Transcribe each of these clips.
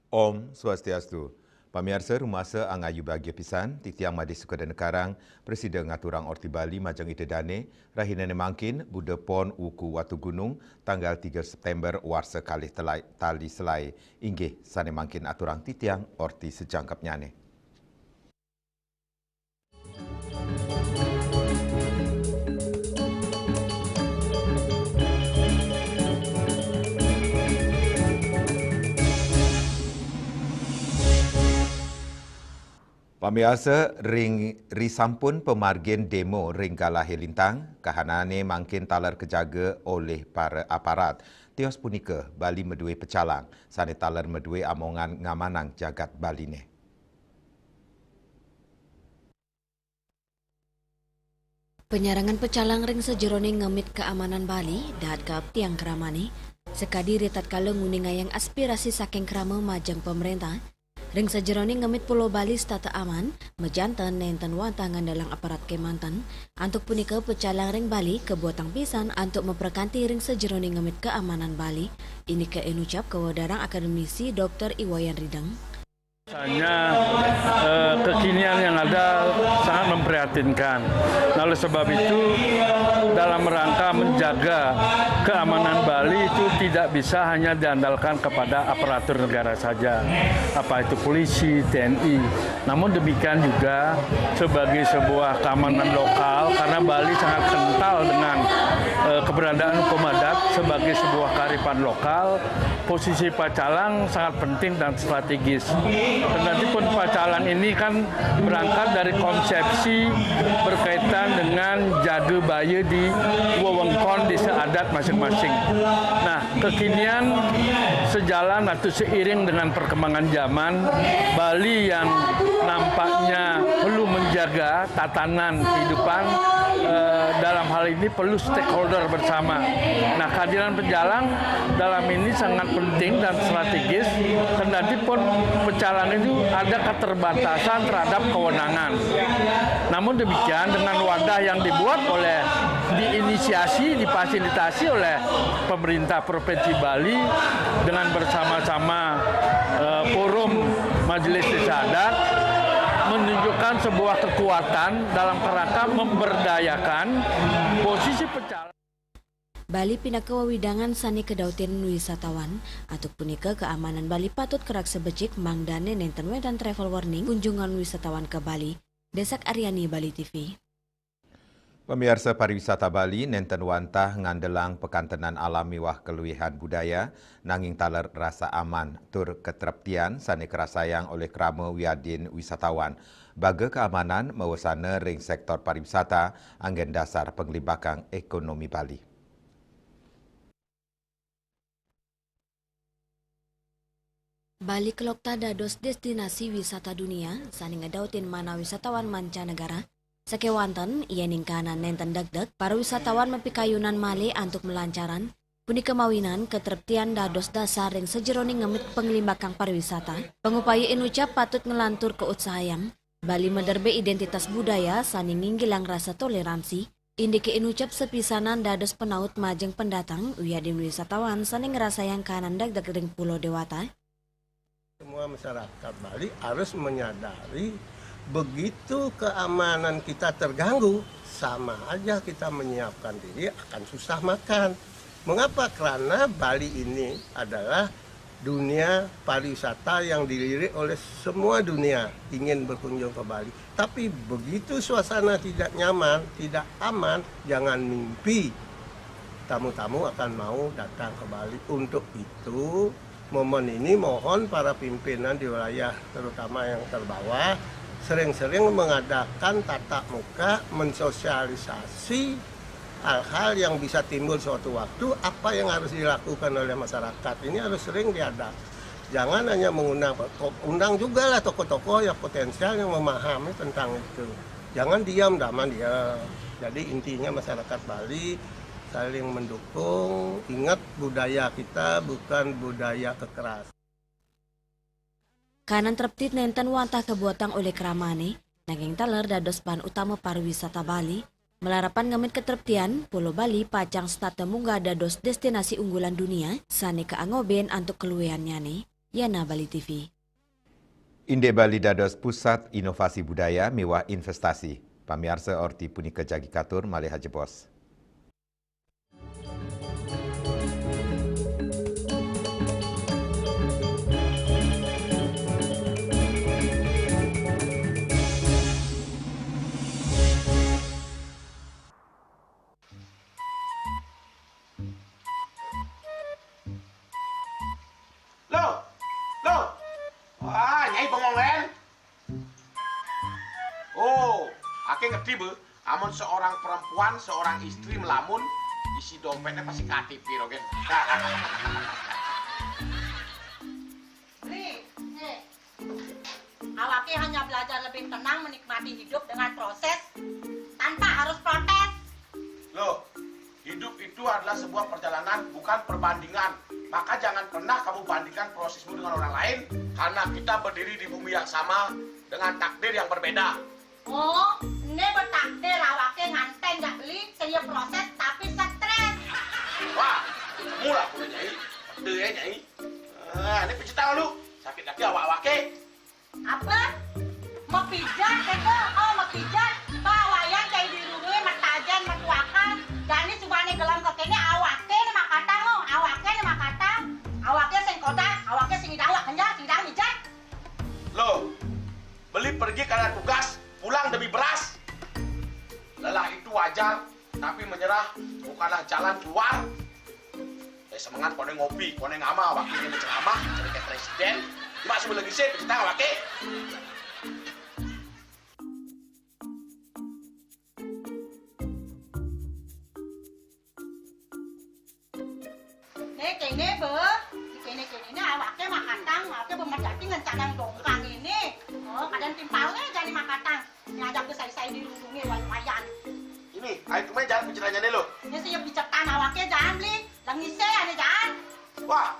Om Swastiastu. Pamirsa rumasa angayu bagi pisan, titiang madi Sukadana Karang, Presiden ngaturang Orti Bali Majang Ida Dane, rahinane mangkin, Buda Pon Wuku Watu Gunung, tanggal 3 September warsa kalih tali selai, inggih sane mangkin aturang titiang Orti sejangkap nyane. Pamiasa ring risampun pemargin demo ring Galah Lintang, kahanane mangkin talar kejaga oleh para aparat. Tios punika Bali medue pecalang, sane talar medue amongan ngamanang jagat Bali ne. Penyerangan pecalang ring sejerone ngemit keamanan Bali dahat ke tiang keramani, sekadi retat kala nguningayang aspirasi saking krama majang pemerintah. Ring sejerone ngemit Pulau Bali stata aman, mejantan nenten wantangan dalam aparat Kemantan, antuk punika pecalang ring Bali kebuatang pisan antuk memperkanti ring sejerone ngemit keamanan Bali. Ini ke enucap kewadarang akademisi Dr. Iwayan Ridang. Kekinian yang ada sangat memprihatinkan. Nah, oleh sebab itu, dalam rangka menjaga keamanan Bali itu tidak bisa hanya diandalkan kepada aparatur negara saja, apa itu polisi, TNI. Namun demikian juga sebagai sebuah keamanan lokal, karena Bali sangat kental dengan keberadaan hukum adat sebagai sebuah kearifan lokal, posisi Pacalang sangat penting dan strategis. Nanti pun Pacalang ini kan berangkat dari konsepsi berkaitan dengan jaga baya di wewengkon desa adat masing-masing. Nah, kekinian sejalan atau seiring dengan perkembangan zaman, Bali yang nampaknya perlu menjaga tatanan kehidupan dalam hal ini perlu stakeholder bersama. Nah, kehadiran pecalang dalam ini sangat penting dan strategis, kendati pun pecalang itu ada keterbatasan terhadap kewenangan. Namun demikian dengan wadah yang dibuat oleh difasilitasi oleh pemerintah Provinsi Bali dengan bersama-sama forum Majelis Desa Adat menunjukkan sebuah kekuatan dalam kerangka memberdayakan posisi pecalang. Bali pindah ke wawidangan sani kedautian wisatawan atau punika keamanan Bali patut kerak sebecik mangdane nenten wedan travel warning kunjungan wisatawan ke Bali. Desak Aryani, Bali TV. Pemirsa pariwisata Bali nenten wantah ngandelang pekantenan alami wah keluihan budaya nanging taler rasa aman tur keteraptian sane kerasayang oleh krama wiadin wisatawan. Baga keamanan mewasana ring sektor pariwisata anggen dasar penglibakan ekonomi Bali. Bali kelokta dados destinasi wisata dunia sani ngedautin mana wisatawan mancanegara. Sakewanten ia ningkanan nenten degdeg para wisatawan mepikayunan male antuk melancaran. Punika mawinan keterptian dados dasar yang sejeroni ngemit penglimbakang pariwisata. Pengupaya inucap patut ngelantur keutsahayang. Bali menderbe identitas budaya sani nginggilang rasa toleransi. Indike inucap sepisanan dados penaut majeng pendatang uyadin wisatawan sani ngerasayang kanan degdeg ring Pulau Dewata. Semua masyarakat Bali harus menyadari begitu keamanan kita terganggu, sama aja kita menyiapkan diri akan susah makan. Mengapa? Karena Bali ini adalah dunia pariwisata yang dilirik oleh semua dunia ingin berkunjung ke Bali. Tapi begitu suasana tidak nyaman, tidak aman, jangan mimpi tamu-tamu akan mau datang ke Bali. Untuk itu, momen ini mohon para pimpinan di wilayah terutama yang terbawah sering-sering mengadakan tatap muka, mensosialisasi hal-hal yang bisa timbul suatu waktu, apa yang harus dilakukan oleh masyarakat. Ini harus sering diadakan. Jangan hanya undang juga lah tokoh-tokoh yang potensial yang memahami tentang itu. Jangan diam, daman diam. Jadi intinya masyarakat Bali saling mendukung, ingat budaya kita bukan budaya kekerasan. Kanan terptit nenten wantah kebuatan oleh keramane, naging taler dados bahan utama pariwisata Bali, melarapan ngemit keterptian Pulau Bali pacang stata munggah dados destinasi unggulan dunia, sane keangoben antuk kelueannya nih. Yana Bali TV. Inde Bali dados pusat inovasi budaya miwah investasi. Pamiarsa orti punika jagi katur malih hajebos. Nyai bengong kan? Oh, ake ngerti bu. Amun seorang perempuan, seorang istri melamun, isi dompetnya pasti KTP rogen. Awake hanya belajar lebih tenang menikmati hidup dengan proses tanpa harus protes. Loh, hidup itu adalah sebuah perjalanan, bukan perbandingan. Maka jangan pernah kamu bandingkan prosesmu dengan orang lain, karena kita berdiri di bumi yang sama dengan takdir yang berbeda. Oh, ini bertakdir awake nganten gak beli, saya proses tapi stres. Wah, mula punya nyai, pede ya nyai. Ini pijit tangan lu, sakit lagi awak-awake. Apa? Mau pijat keko? Oh, mau pijat. Bawayan kayak di rumah matajan matuakan. Dan ini subane gelam kekene awake ni makatang oh, awake ni makatang. Awake sing koda, awake sing dawak kenjang, sing dawak mijat. Loh, beli pergi karena tugas, pulang demi beras. Lelah itu wajar, tapi menyerah bukanlah jalan keluar. Semangat kone ngopi, kone ngama, wakilnya berceramah, jadi kayak presiden. Cuma sebelum lagi sih, kita wakil. Kene be, kene ini awake makatang, awake bermedati ngencanang dongkang ini. Oh, kadang timpalnya jadi makatang. Ngajak ke saya di lulungi wayan. Ini, ayo kemana jangan bicaranya nih lo. Ini siap bicetan awake jangan beli, langise ane jangan. Wah,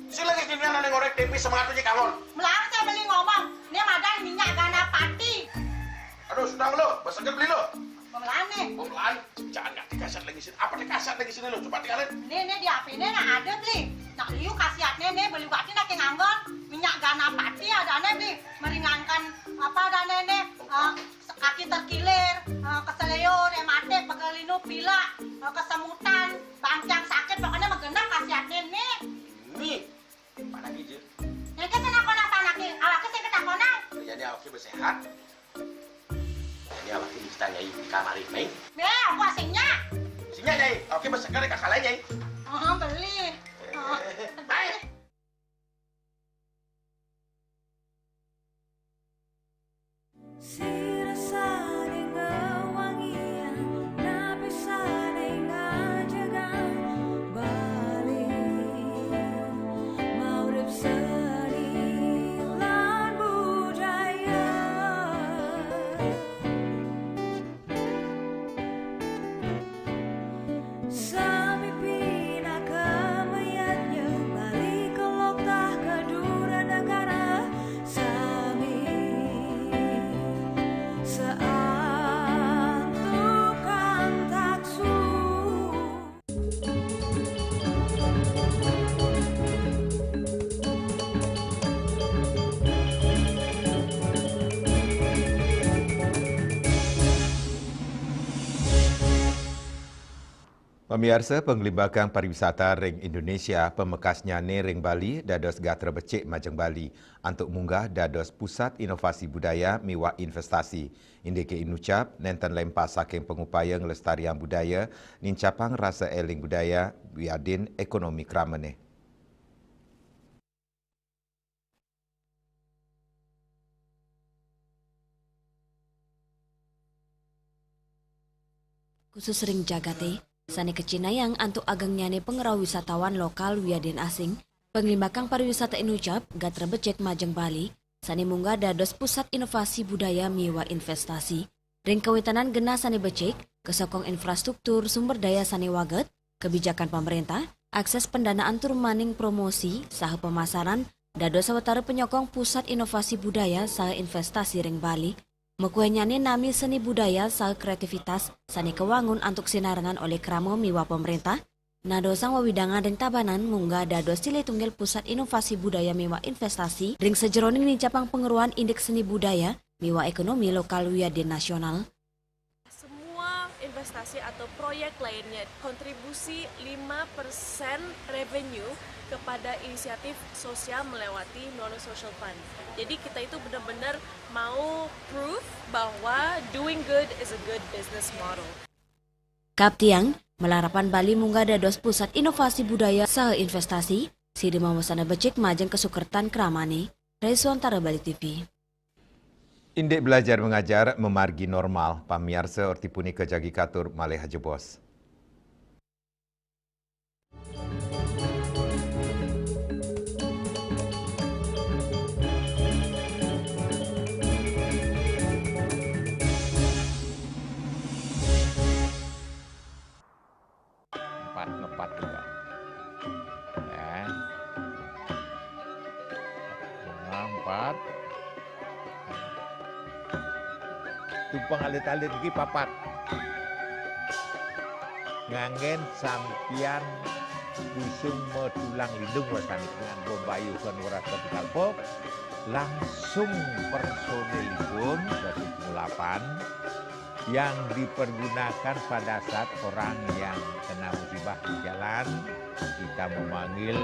si lagi gini yang ngorek tempe semangat aja kangon. Melarang saya beli ngomong, ini madan minyak gana pati. Aduh, sudah lo, berseger beli lo. Memelan nih. Pemelaan, jangan nggak dikasat lagi sini. Apa dikasat lagi sini lo? Coba tinggalin. Ini di HP ini nak ada beli. Nak liu kasihatnya nih beli bati nak nganggon minyak gana pati ada nih beli meringankan apa dan nih kaki terkilir, keseleo, rematik, pegelinu, pilak, kesemutan, bangcang sakit pokoknya menggenap kasihatnya nih. Ini, mana gitu? Ini kan saya nak anak awaknya saya ketakonan. Jadi awaknya bersehat. Jadi awaknya bisa nyai di kamar ini. Aku asingnya. Sini nyai, awaknya berseger kakak lain nyai. Beli. Baik. Pemirsa, penglimbakan pariwisata ring Indonesia pemekasnya ne ring Bali dados gatra becik Majeng Bali untuk munggah dados pusat inovasi budaya miwah investasi. Indike inucap nenten lempas saking pengupaya ngelestarian budaya nincapang rasa eling budaya wiadin ekonomi kramene. Khusus ring Jagate sani kecinayang antuk agengnya ne pengerau wisatawan lokal wiadin asing, penglimbakang pariwisata inucap gatra becek Majeng Bali, sani munggah dados pusat inovasi budaya miwa investasi. Ring kawitanan gena sani becek, kesokong infrastruktur sumber daya sani waget, kebijakan pemerintah, akses pendanaan turmaning promosi, saha pemasaran, dados sawetara penyokong pusat inovasi budaya saha investasi ring Bali. Mekuenyane nami seni budaya saha kreativitas sani kewangun antuk sinarengan oleh kramo miwa pemerintah, Nado sang wawidangan ring tabanan munggah dados Cile Tunggal Pusat Inovasi Budaya Miwa Investasi ring sejeroning ni Japang pengeruan indeks seni budaya miwa ekonomi lokal wiaden nasional. Semua investasi atau proyek lainnya kontribusi 5% revenue kepada inisiatif sosial melewati non-social fund. Jadi kita itu benar-benar mau proof bahwa doing good is a good business model. Kaptiang, melarapan Bali munggah dados Pusat Inovasi Budaya saha investasi, sidi mamusana becik majeng kesukertan kramane, Resuantara Bali TV. Indek belajar mengajar memargi normal, pamiarsa ortipuni kejagi katur malih jebos. Ngepat juga. Ya. Empat. Tumpang alit-alit lagi papat. Ngangen sampian busung metulang lindung wasani dengan bombayu kan warasa kalpok. Langsung personelipun dari 8 yang dipergunakan pada saat orang yang kena musibah di jalan, kita memanggil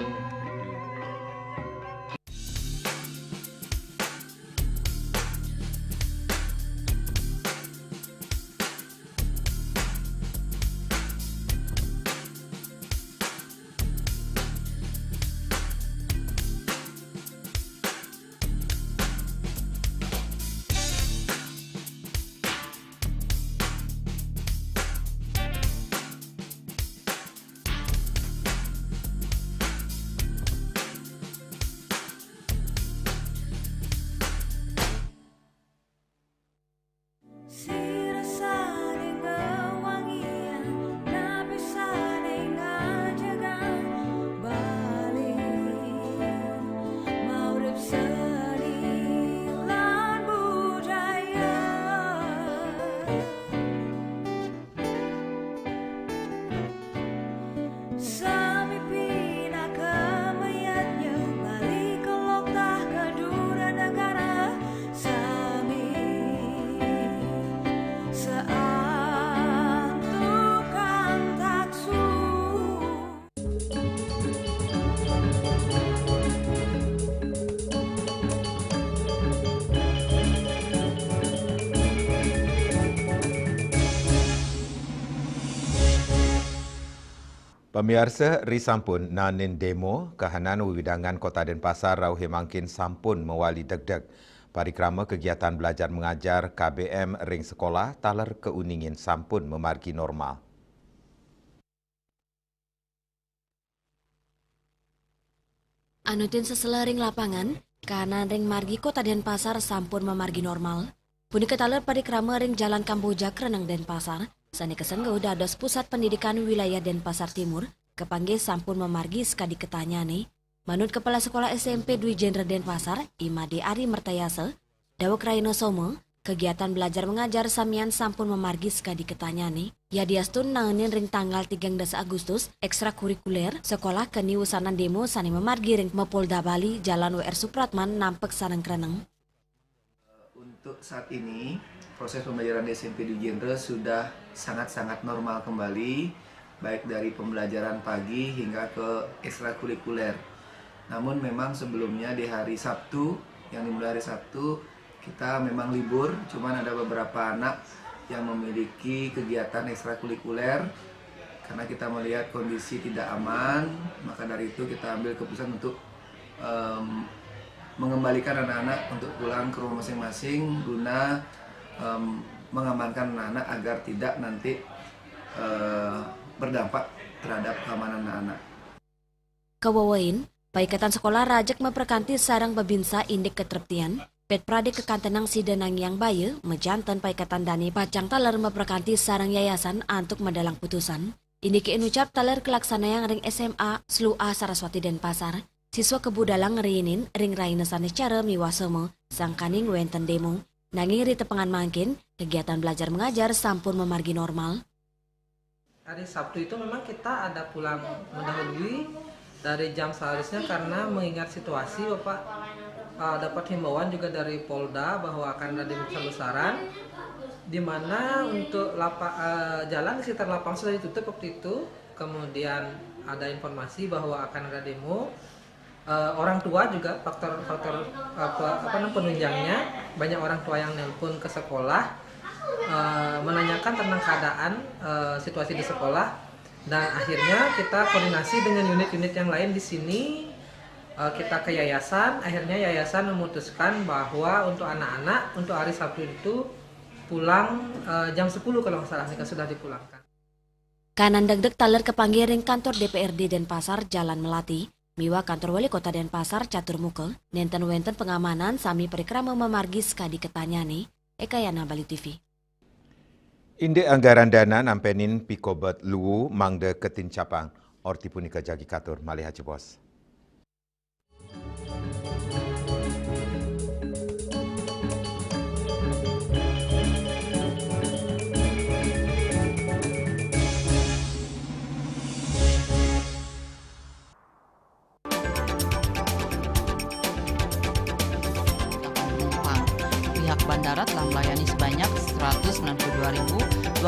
Pemirsa risampun nanin demo kahanan wiwidangan Kota Denpasar rauh hemangkin sampun mewali deg-deg. Parikrama kegiatan belajar mengajar KBM ring sekolah taler keuningin sampun memargi normal. Anutin seselering lapangan, kahanan ring margi Kota Denpasar sampun memargi normal. Puni ketaler parikrama ring Jalan Kamboja Kreneng Denpasar, sani kesenggau dados Pusat Pendidikan Wilayah Denpasar Timur, kepanggil sampun memargi sekadi ketanyane. Manut Kepala Sekolah SMP Dwi Jenderal Denpasar, Imade Ari Mertayase, Dawak Raino Somo, kegiatan belajar mengajar samian sampun memargi sekadi ketanyane. Ya diastun nangenin ring tanggal 13 Agustus, ekstrakurikuler, sekolah keni usanan demo sani memargi ring Mapolda Bali, Jalan WR Supratman, Nampek Sareng Kreneng. Untuk saat ini, proses pembelajaran di SMP Dwi Jenderal sudah sangat-sangat normal kembali, baik dari pembelajaran pagi hingga ke ekstrakurikuler. Namun memang sebelumnya di hari Sabtu, yang dimulai hari Sabtu, kita memang libur, cuman ada beberapa anak yang memiliki kegiatan ekstrakurikuler. Karena kita melihat kondisi tidak aman, maka dari itu kita ambil keputusan untuk mengembalikan anak-anak untuk pulang ke rumah masing-masing guna mengamankan anak-anak agar tidak nanti berdampak terhadap keamanan anak-anak. Kewawain, Paikatan Sekolah Rajak memperkanti sarang babinsa indek ketertian, Pet Prade kekantenang sidenang yang baye, mejantan Paikatan Dani Pacang taler memperkanti sarang yayasan antuk medalang putusan. Ini keinucap taler kelaksana yang ring SMA Slu A Saraswati Denpasar, siswa kebudalang riinin ring rainesane cara miwasemo, sangkaning wenten demo. Nanging rite pengan mangkin, kegiatan belajar mengajar sampun memargi normal. Hari Sabtu itu memang kita ada pulang mendahului dari jam seharusnya karena mengingat situasi Bapak dapat himbauan juga dari Polda bahwa akan ada demo besar-besaran di mana untuk jalan di sekitar lapangan sudah ditutup waktu itu. Kemudian ada informasi bahwa akan ada demo. Orang tua juga faktor penunjangnya, banyak orang tua yang nelpon ke sekolah menanyakan tentang keadaan situasi di sekolah, dan akhirnya kita koordinasi dengan unit-unit yang lain di sini, kita ke yayasan. Akhirnya yayasan memutuskan bahwa untuk anak-anak untuk hari Sabtu itu pulang jam 10 kalau nggak salah, mereka sudah dipulangkan. Kanan degdeg taler kepanggiring kantor DPRD Denpasar Jalan Melati, miwa kantor wali kota Denpasar Catur Muke, nenten wenten pengamanan sami perikrama memargis kadi ketanyane, Eka Yana Bali TV. Inde anggaran dana nampenin pikobet luwu mangde ketin capang, orti punika jagi katur malih haji bos. Pihak bandara telah melayani sebanyak 192.284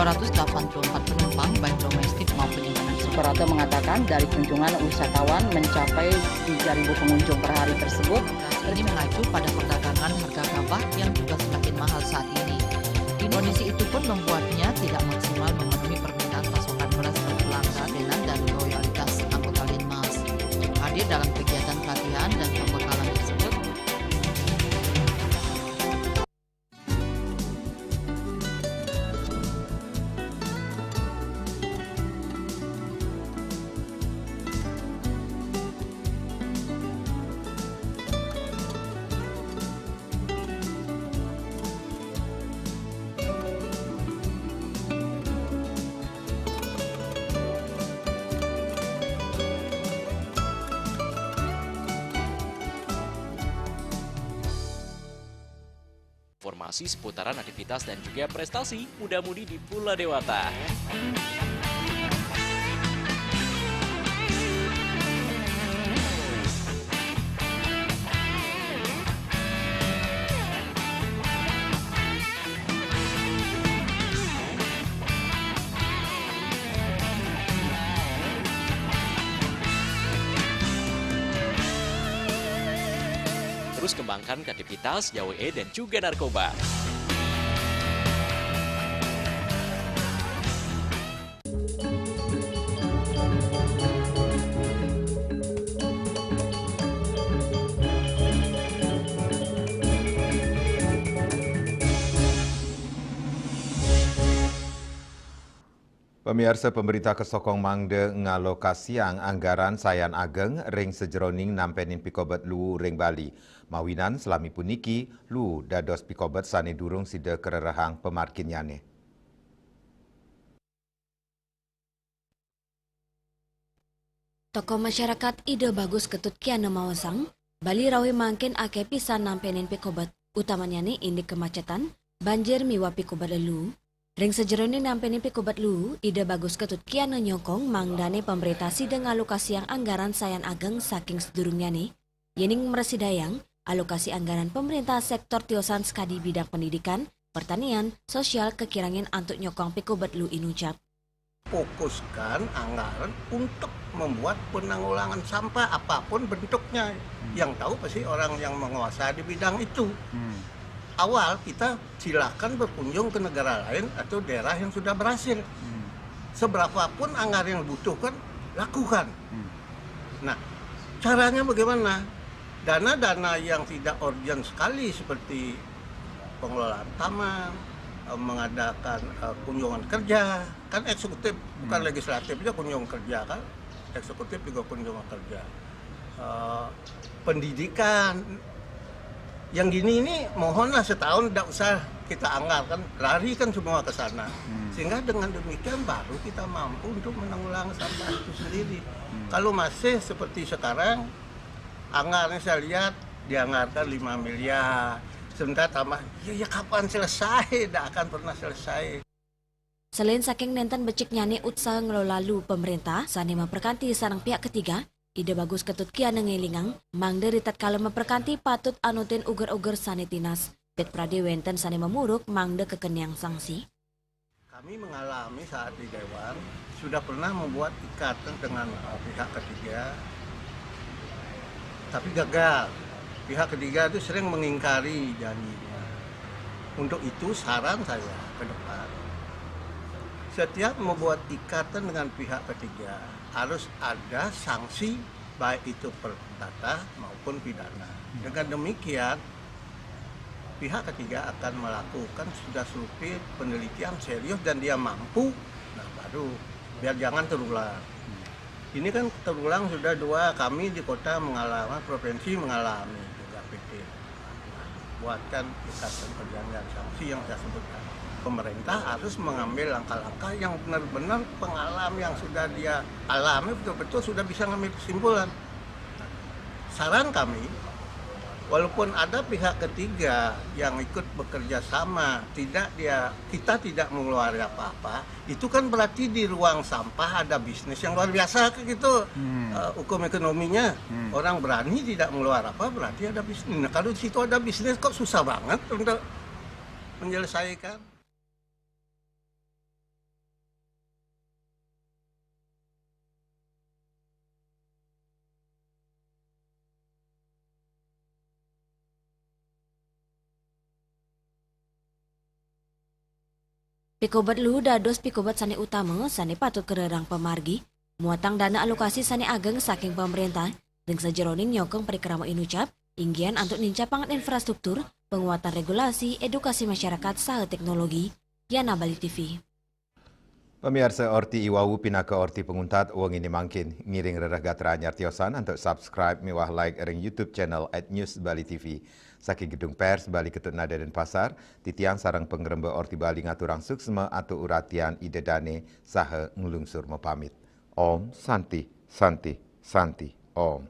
penumpang baik domestik maupun internasional. Operator mengatakan dari kunjungan wisatawan mencapai 3.000 pengunjung per hari tersebut. Ini mengacu pada perdagangan harga gabah yang juga semakin mahal saat ini. Kondisi itu pun membuatnya tidak maksimal memenuhi permintaan pasokan beras per pelanggan dan loyalitas anggota Linmas. Hadir dalam kegiatan pelatihan dan pembekalan tersebut, informasi seputaran aktivitas dan juga prestasi muda-mudi di Pulau Dewata. Terus kembangkan kreativitas, YWE, dan juga narkoba. Pemirsa, pemerintah kesokong mangde ngalokasiang anggaran sayan ageng ring sejeroning nampenin pikobet lu ring Bali. Mawinan selami puniki lu dados pikobet sane durung sida kererahang pemarkinyane. Tokoh masyarakat ide bagus ketut kiana mawasang, Bali rawi mangkin ake pisan nampenin pikobet, utamanya ni indik kemacetan, banjir miwa pikobet lelu. Ring sejeroning nampenin pikobet lu, ide bagus ketut kiana nyokong mangdane pemerintah sidang alokasi yang anggaran sayan ageng saking sedurungnya ni, yening meresidayang alokasi anggaran pemerintah sektor tiosan skadi bidang pendidikan, pertanian, sosial kekirangin antuk nyokong pikobet lu inucap. Fokuskan anggaran untuk membuat penanggulangan sampah apapun bentuknya. Yang tahu pasti orang yang menguasai di bidang itu. Awal kita silakan berkunjung ke negara lain atau daerah yang sudah berhasil. Seberapapun anggaran yang dibutuhkan, lakukan. Nah, caranya bagaimana? Dana-dana yang tidak urgent sekali seperti pengelolaan taman, mengadakan kunjungan kerja, kan eksekutif, bukan legislatif aja kunjungan kerja kan, eksekutif juga kunjungan kerja. Pendidikan, yang gini ini mohonlah setahun tidak usah kita anggarkan, lari kan semua ke sana. Sehingga dengan demikian baru kita mampu untuk menanggulangi sampah itu sendiri. Kalau masih seperti sekarang, anggarannya saya lihat dianggarkan 5 miliar. Sebentar tambah, ya kapan selesai? Tidak akan pernah selesai. Selain saking nenten becik nyane usaha ngelola lu pemerintah, sani memperkanti sarang pihak ketiga, ide bagus ketut kia nengelingang, mang dari tatkala memperkanti patut anutin uger-uger sani tinas. Pet pradewenten sani memuruk mang de kekenyang sanksi. Kami mengalami saat di Dewan, sudah pernah membuat ikatan dengan pihak ketiga, tapi gagal. Pihak ketiga itu sering mengingkari janjinya. Untuk itu saran saya ke depan, setiap membuat ikatan dengan pihak ketiga harus ada sanksi baik itu perdata maupun pidana. Dengan demikian pihak ketiga akan melakukan sudah survei penelitian serius dan dia mampu, nah baru biar jangan terulang. Ini kan terulang sudah 2, kami di kota mengalami, provinsi mengalami juga PT. Buatkan ikatan perjanjian sanksi yang saya sebutkan. Pemerintah harus mengambil langkah-langkah yang benar-benar pengalaman yang sudah dia alami betul-betul sudah bisa mengambil kesimpulan. Saran kami, walaupun ada pihak ketiga yang ikut bekerja sama, kita tidak mengeluarkan apa-apa, itu kan berarti di ruang sampah ada bisnis yang luar biasa gitu. Hukum ekonominya orang berani tidak mengeluarkan apa berarti ada bisnis. Nah, kalau di situ ada bisnis kok susah banget untuk menyelesaikan. Pikobat lu dados pikobat sani utama sani patut kererang pemargi, muatang dana alokasi sani ageng saking pemerintah, dan sejeroning nyokong perikrama inucap, inggian untuk nincapangan infrastruktur, penguatan regulasi, edukasi masyarakat, saha teknologi, Yana Bali TV. Pemirsa Orti Iwawu pinaka Orti penguntat uang ini mangkin ngiring reragatra nyartiosan untuk subscribe miwah like ring YouTube channel @newsbali.tv. Saking gedung pers Bali Ketut Nada dan Pasar, titiang sarang pengrembe Orti Bali ngaturang suksma atau uratian ide dane saha ngelungsur mepamit. Om Santi, Santi, Santi, Om.